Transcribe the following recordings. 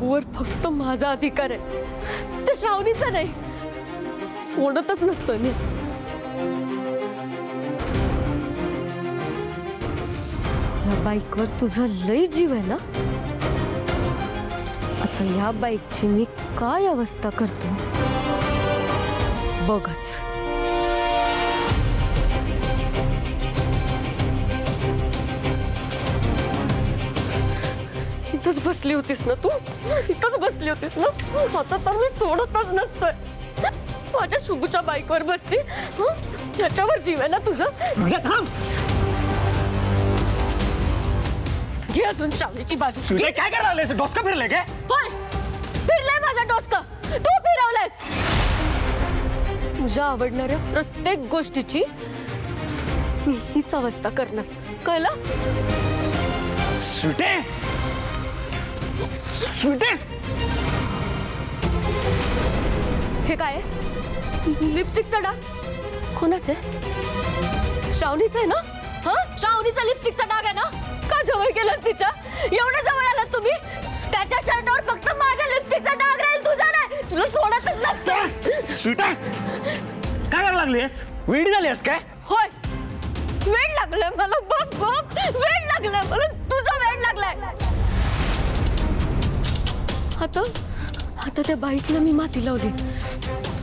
शंभूवर फक्त माझा अधिकार आहे, त्या श्रावणीचा नाही. सोडतच नसतोय मी. या बाईकवर तुझा लय जीव आहे ना. आता या बाईकची मी काय अवस्था करतो बघच. इथंच बसली होतीस ना तू, इथंच बसली होतीस ना. आता तर मी सोडतच नसतोय. माझ्या शुभूच्या बाईकवर बसती. त्याच्यावर जीव आहे ना तुझं. घे अजून श्रावणीची बाजू. काय करायला लागलेस? डोसकं फिरले काय? होय, फिरलंय माझं डोसकं. तू फिरवलंस. तुझ्या आवडणाऱ्या प्रत्येक गोष्टीची मी हीच अवस्था करणार. कळलं? स्वीटे, स्वीटे, हे काय आहे? लिपस्टिकचा डाग कोणाचा आहे? श्रावणीचा आहे ना? हा, श्रावणीचा लिपस्टिकचा डाग आहे ना? का जवळ गेलास तिच्या? एवढं जवळ आलात तुम्ही? त्याच्या शर्टावर फक्त माझ्या लिपस्टिकचा डाग राहील, तुझा नाही. तुला सोडतच नसतं. स्वीटे, काय करायला लागलीस? वेडी झालीस काय? होय, वेळ लागलाय मला. बघ बघ, वेळ लागलाय मला. तुझा वेळ लागलाय. आता त्या बाईकला मी माती लावली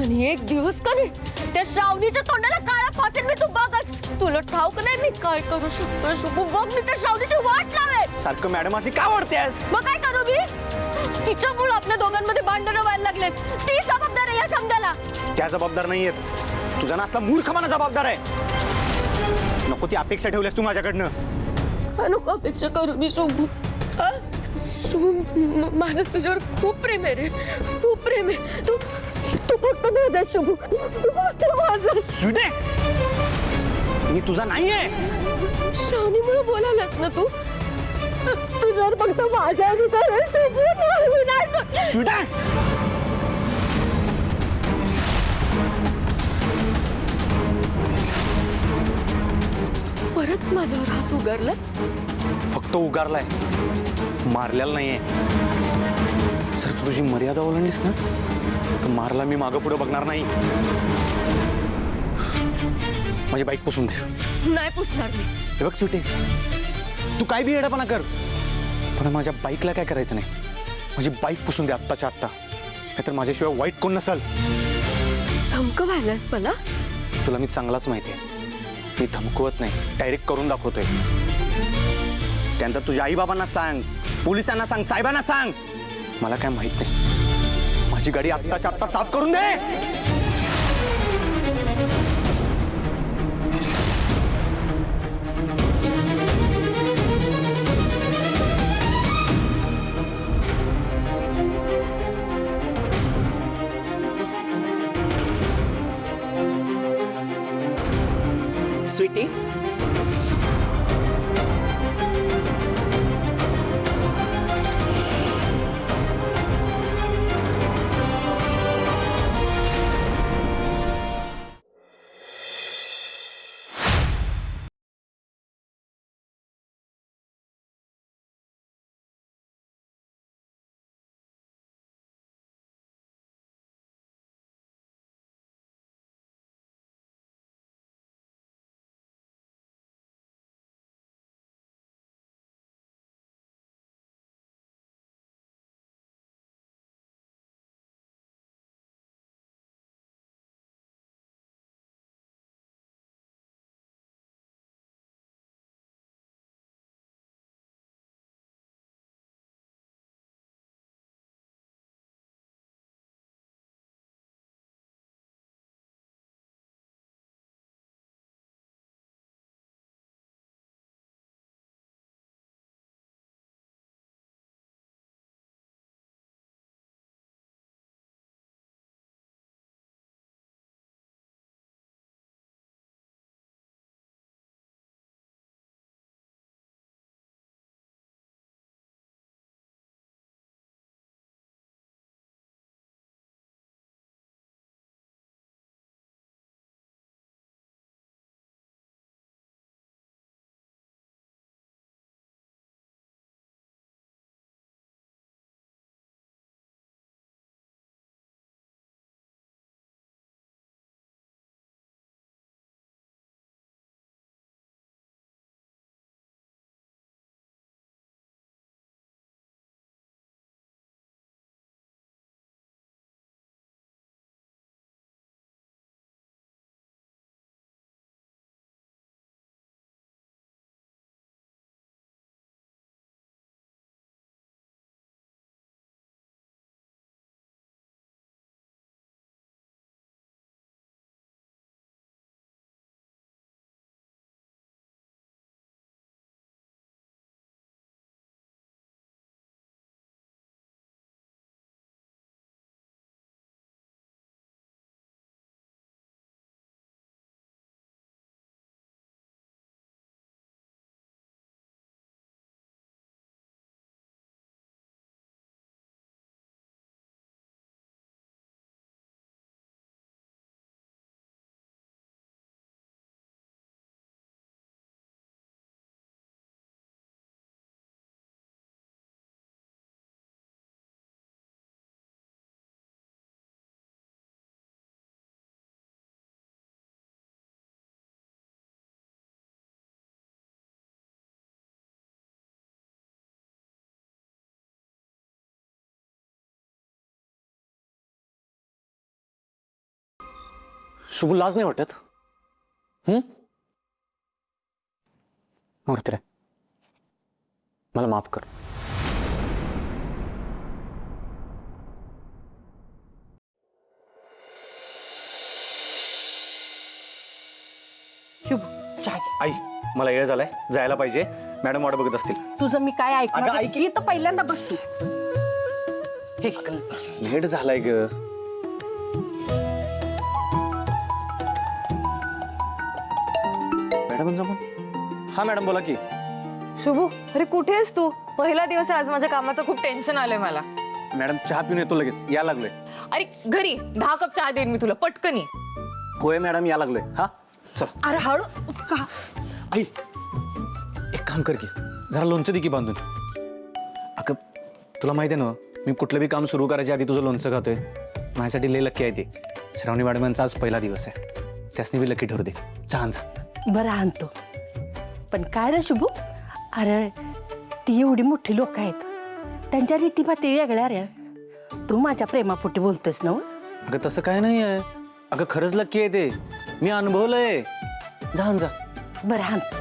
आणि एक दिवस का नाही त्या श्रावणीच्या तोंडाला काळा फासेल मी. तू बघच. तुला ठाऊक नाही मी काय करू शकतो शुभू. बघ, मी त्या श्रावणीची वाट लावेल. सारखं मॅडम असली का वाढतेस? मग काय करू मी? तिच्यामुळे आपल्या दोघांमध्ये भांडणं व्हायला लागलेत. ती जबाबदार आहे या समजायला. त्या जबाबदार नाहीयेत. तुझा नासला मूर्खपणा जबाबदार आहे. नको ती अपेक्षा ठेवल्यास तू माझ्याकडनं. नको अपेक्षा करू मी शुभू. शुभू, माझं तुझ्यावर खूप प्रेम आहे रे, खूप प्रेम आहे. तू फक्त माझा शुभू. तू फक्त माझा. स्वीटे, मी तुझा नाहीये. श्रावणीमुळे बोलायलास ना तू. तुझ्यावर फक्त माझा अधिकार आहे शुभू. नाही. स्वीटे, परत माझ्यावर हात उगारलास. फक्त उगारलाय, मारलेला नाहीये. सर तू तुझी मर्यादा ओलांडलीस ना तर मारला मी मागं पुढे बघणार नाही. माझी बाईक पुसून दे. नाही पुसणार मी. हे बघ स्वीटे, तू काय बी येडापणा कर पण माझ्या बाईकला काय करायचं नाही. माझी बाईक पुसून दे आत्ताच्या आत्ता, नाहीतर माझ्याशिवाय वाईट कोण नसल. धमकवायलास मला? तुला मी चांगलाच माहिती आहे. मी धमकवत नाही, डायरेक्ट करून दाखवतोय. त्यानंतर तुझ्या आई बाबांना सांग, पोलिसांना सांग, साहेबांना सांग. मला काय माहित नाही. माझी गाडी आत्ताच्या आत्ता साफ करून दे. स्वीटी, शुभ लाज नाही वाटत? मूर्ती रे, मला माफ कर. शुभ चहा घे. आई, मला वेळ झालाय, जायला पाहिजे. मॅडम वाट बघत असतील. तुझं मी काय अगं, ऐकणार ऐक. इथं पहिल्यांदा बस तू. हे घे. लेट झालाय ग. मॅडम जमून. हा मॅडम बोला की. शुभू, अरे कुठे आहेस तू? पहिला दिवस आहे आज, माझ्या कामाचं खूप टेन्शन आलंय मला. मॅडम चहा पिऊन येतो लगेच, या लागलोय. अरे घरी 10 कप चहा देईन मी तुला, पटकन ये. होय मॅडम, या लागलोय. हा चल. अरे हळू का? आई, एक काम कर की, जरा लोणचं दे की बांधून. अगं, तुला माहिती आहे ना, मी कुठलं बी काम सुरू करायच्या आधी तुझं लोणचं खातोय. माझ्यासाठी लय लक्की आहे ते. श्रावणी मॅडमांचा आज पहिला दिवस आहे, त्यासनी बी लकी ठरू दे. छान जा. बरं आणतो. पण काय रे शुभू, अरे ती एवढी मोठी लोक आहेत, त्यांच्या रीतीभाती वेगळ्या रे. तू माझ्या प्रेमापोटी बोलतोस ना? अगं तसं काय नाही आहे. अगं खरंच लक्की आहे ते, मी अनुभवलंय. जा जा. बरं आणतो.